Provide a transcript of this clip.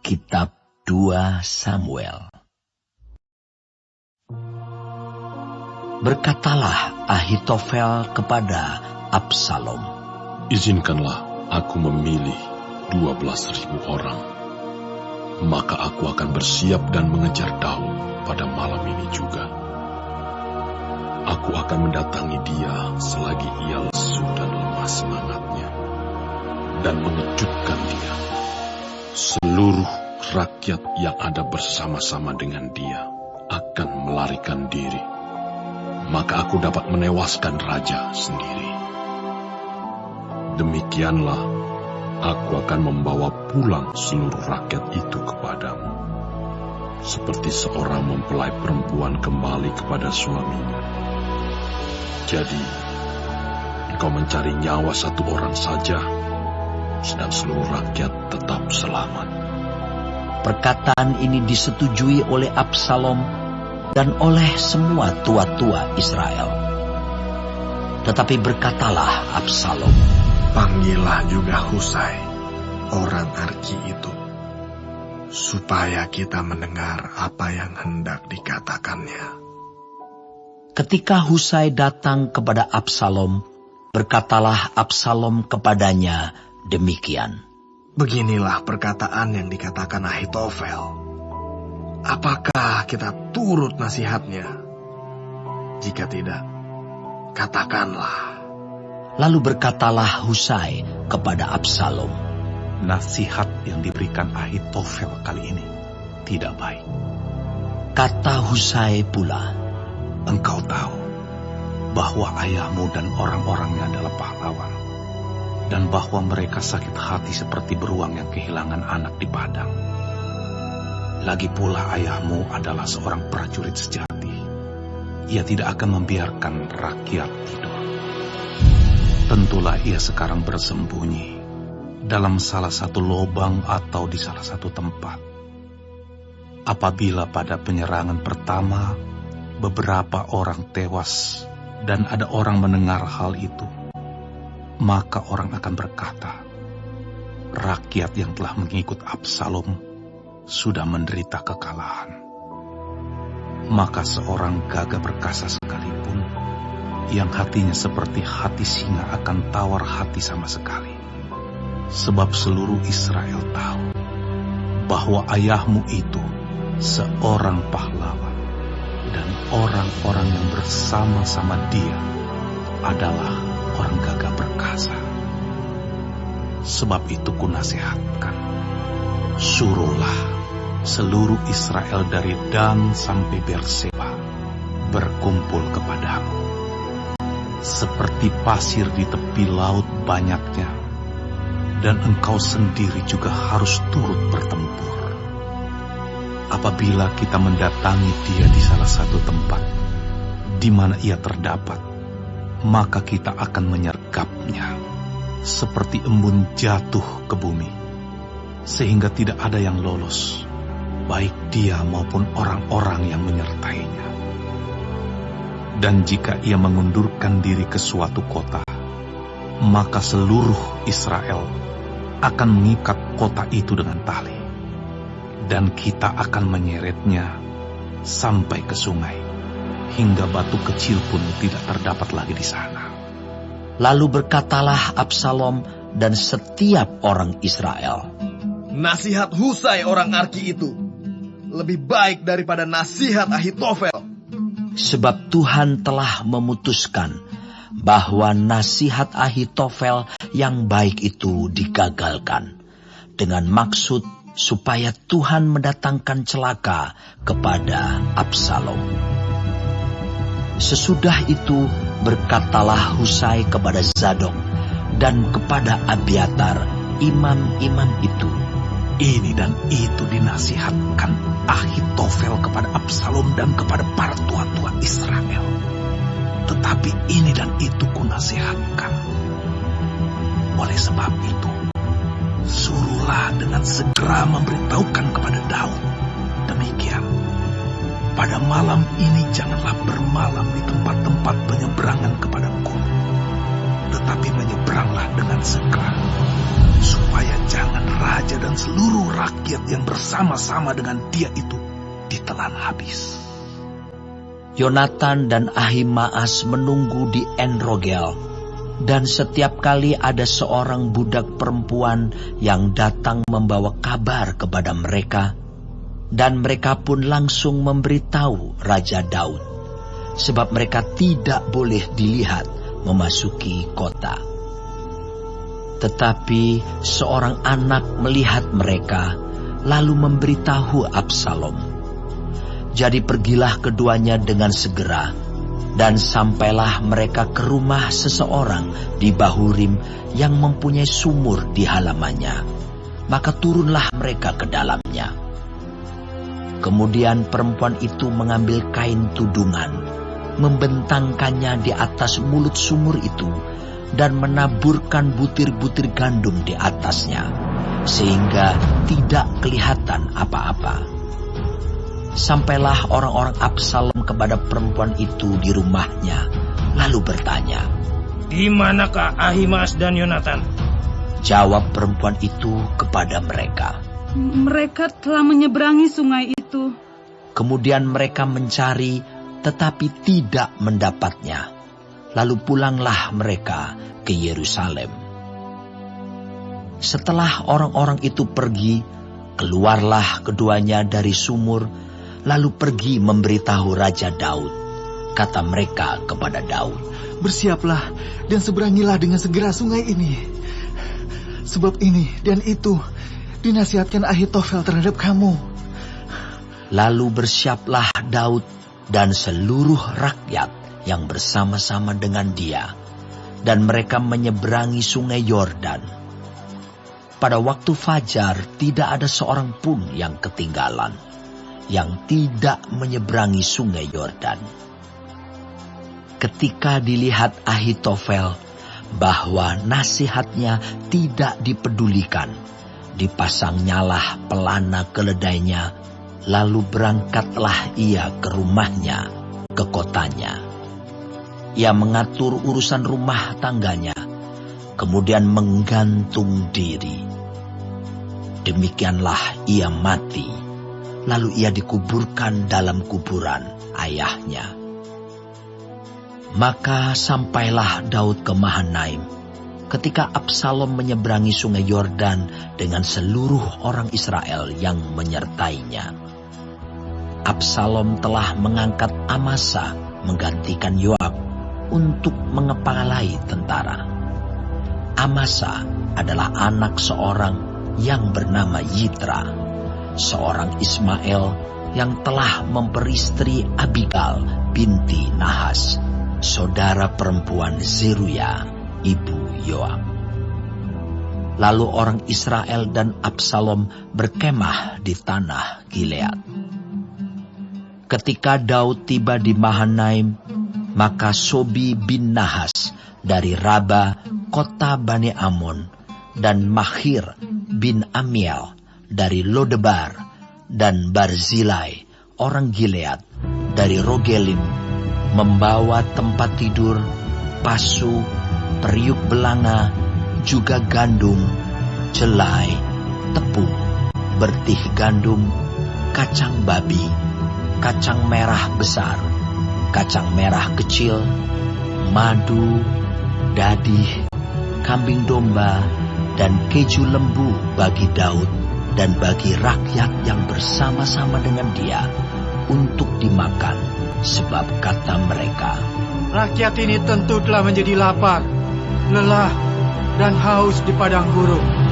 Kitab 2 Samuel. Berkatalah Ahitofel kepada Absalom, "Izinkanlah aku memilih 12.000 orang, maka aku akan bersiap dan mengejar Daud pada malam ini juga. Aku akan mendatangi dia selagi ia lesu dan lemah semangatnya, dan mengejutkan dia. Seluruh rakyat yang ada bersama-sama dengan dia akan melarikan diri, maka aku dapat menewaskan raja sendiri. Demikianlah aku akan membawa pulang seluruh rakyat itu kepadamu, seperti seorang mempelai perempuan kembali kepada suaminya. Jadi, engkau mencari nyawa satu orang saja, sedang seluruh rakyat tetap selamat." Perkataan ini disetujui oleh Absalom dan oleh semua tua-tua Israel. Tetapi berkatalah Absalom, "Panggillah juga Husai, orang Arki itu, supaya kita mendengar apa yang hendak dikatakannya." Ketika Husai datang kepada Absalom, berkatalah Absalom kepadanya demikian, "Beginilah perkataan yang dikatakan Ahitofel. Apakah kita turut nasihatnya? Jika tidak, katakanlah." Lalu berkatalah Husai kepada Absalom, "Nasihat yang diberikan Ahitofel kali ini tidak baik." Kata Husai pula, "Engkau tahu bahwa ayahmu dan orang-orangnya adalah pahlawan, dan bahwa mereka sakit hati seperti beruang yang kehilangan anak di padang. Lagi pula ayahmu adalah seorang prajurit sejati. Ia tidak akan membiarkan rakyat tidur. Tentulah ia sekarang bersembunyi dalam salah satu lubang atau di salah satu tempat. Apabila pada penyerangan pertama beberapa orang tewas dan ada orang mendengar hal itu, maka orang akan berkata, rakyat yang telah mengikut Absalom sudah menderita kekalahan. Maka seorang gagah perkasa sekalipun, yang hatinya seperti hati singa akan tawar hati sama sekali. Sebab seluruh Israel tahu bahwa ayahmu itu seorang pahlawan, dan orang-orang yang bersama-sama dia adalah orang gagah perkasa. Sebab itu kunasihatkan, suruhlah seluruh Israel dari Dan sampai Berseba berkumpul kepadamu. Seperti pasir di tepi laut banyaknya, dan engkau sendiri juga harus turut bertempur. Apabila kita mendatangi dia di salah satu tempat di mana ia terdapat, maka kita akan menyergapnya seperti embun jatuh ke bumi, sehingga tidak ada yang lolos, baik dia maupun orang-orang yang menyertainya. Dan jika ia mengundurkan diri ke suatu kota, maka seluruh Israel akan mengikat kota itu dengan tali, dan kita akan menyeretnya sampai ke sungai, hingga batu kecil pun tidak terdapat lagi di sana." Lalu berkatalah Absalom dan setiap orang Israel, "Nasihat Husai orang Arki itu lebih baik daripada nasihat Ahitofel." Sebab Tuhan telah memutuskan bahwa nasihat Ahitofel yang baik itu digagalkan, dengan maksud supaya Tuhan mendatangkan celaka kepada Absalom. Sesudah itu berkatalah Husai kepada Zadok dan kepada Abiatar, imam-imam itu, "Ini dan itu dinasihatkan Ahitofel kepada Absalom dan kepada para tua-tua Israel. Tetapi ini dan itu kunasihatkan. Oleh sebab itu, suruhlah dengan segera memberitahukan kepada Daud demikian, pada malam ini janganlah bermalam di tempat-tempat penyeberangan kepada Kur, tetapi menyeberanglah dengan segera, supaya jangan raja dan seluruh rakyat yang bersama-sama dengan dia itu ditelan habis. Yonatan dan Ahimaas menunggu di En-Rogel, dan setiap kali ada seorang budak perempuan yang datang membawa kabar kepada mereka, dan mereka pun langsung memberitahu Raja Daud, sebab mereka tidak boleh dilihat memasuki kota. Tetapi seorang anak melihat mereka, lalu memberitahu Absalom. Jadi pergilah keduanya dengan segera, dan sampailah mereka ke rumah seseorang di Bahurim yang mempunyai sumur di halamannya. Maka turunlah mereka ke dalamnya. Kemudian perempuan itu mengambil kain tudungan, membentangkannya di atas mulut sumur itu, dan menaburkan butir-butir gandum di atasnya, sehingga tidak kelihatan apa-apa. Sampailah orang-orang Absalom kepada perempuan itu di rumahnya, lalu bertanya, "Di manakah Ahimaas dan Yonatan?" Jawab perempuan itu kepada mereka, "Mereka telah menyeberangi sungai itu." Kemudian mereka mencari, tetapi tidak mendapatnya. Lalu pulanglah mereka ke Yerusalem. Setelah orang-orang itu pergi, keluarlah keduanya dari sumur, lalu pergi memberitahu Raja Daud. Kata mereka kepada Daud, "Bersiaplah dan seberangilah dengan segera sungai ini. Sebab ini dan itu dinasihatkan Ahitofel terhadap kamu." Lalu bersiaplah Daud dan seluruh rakyat yang bersama-sama dengan dia, dan mereka menyeberangi sungai Yordan. Pada waktu fajar tidak ada seorang pun yang ketinggalan, yang tidak menyeberangi sungai Yordan. Ketika dilihat Ahitofel bahwa nasihatnya tidak dipedulikan, dipasangnyalah pelana keledainya, lalu berangkatlah ia ke rumahnya, ke kotanya. Ia mengatur urusan rumah tangganya, kemudian menggantung diri. Demikianlah ia mati, lalu ia dikuburkan dalam kuburan ayahnya. Maka sampailah Daud ke Mahanaim, ketika Absalom menyeberangi sungai Yordan dengan seluruh orang Israel yang menyertainya. Absalom telah mengangkat Amasa menggantikan Yoab untuk mengepalai tentara. Amasa adalah anak seorang yang bernama Yitra, seorang Ismael yang telah memperistri Abigail binti Nahas, saudara perempuan Zeruya, ibu Yoab. Lalu orang Israel dan Absalom berkemah di tanah Gilead. Ketika Daud tiba di Mahanaim, maka Sobi bin Nahas dari Raba, kota Bani Amon, dan Mahir bin Amiel dari Lodebar, dan Barzilai, orang Gilead, dari Rogelim, membawa tempat tidur, pasu, periuk belanga, juga gandum, jelai, tepung, bertih gandum, kacang babi, kacang merah besar, kacang merah kecil, madu, dadih, kambing domba, dan keju lembu bagi Daud dan bagi rakyat yang bersama-sama dengan dia untuk dimakan, sebab kata mereka, "Rakyat ini tentu telah menjadi lapar, lelah, dan haus di padang gurun.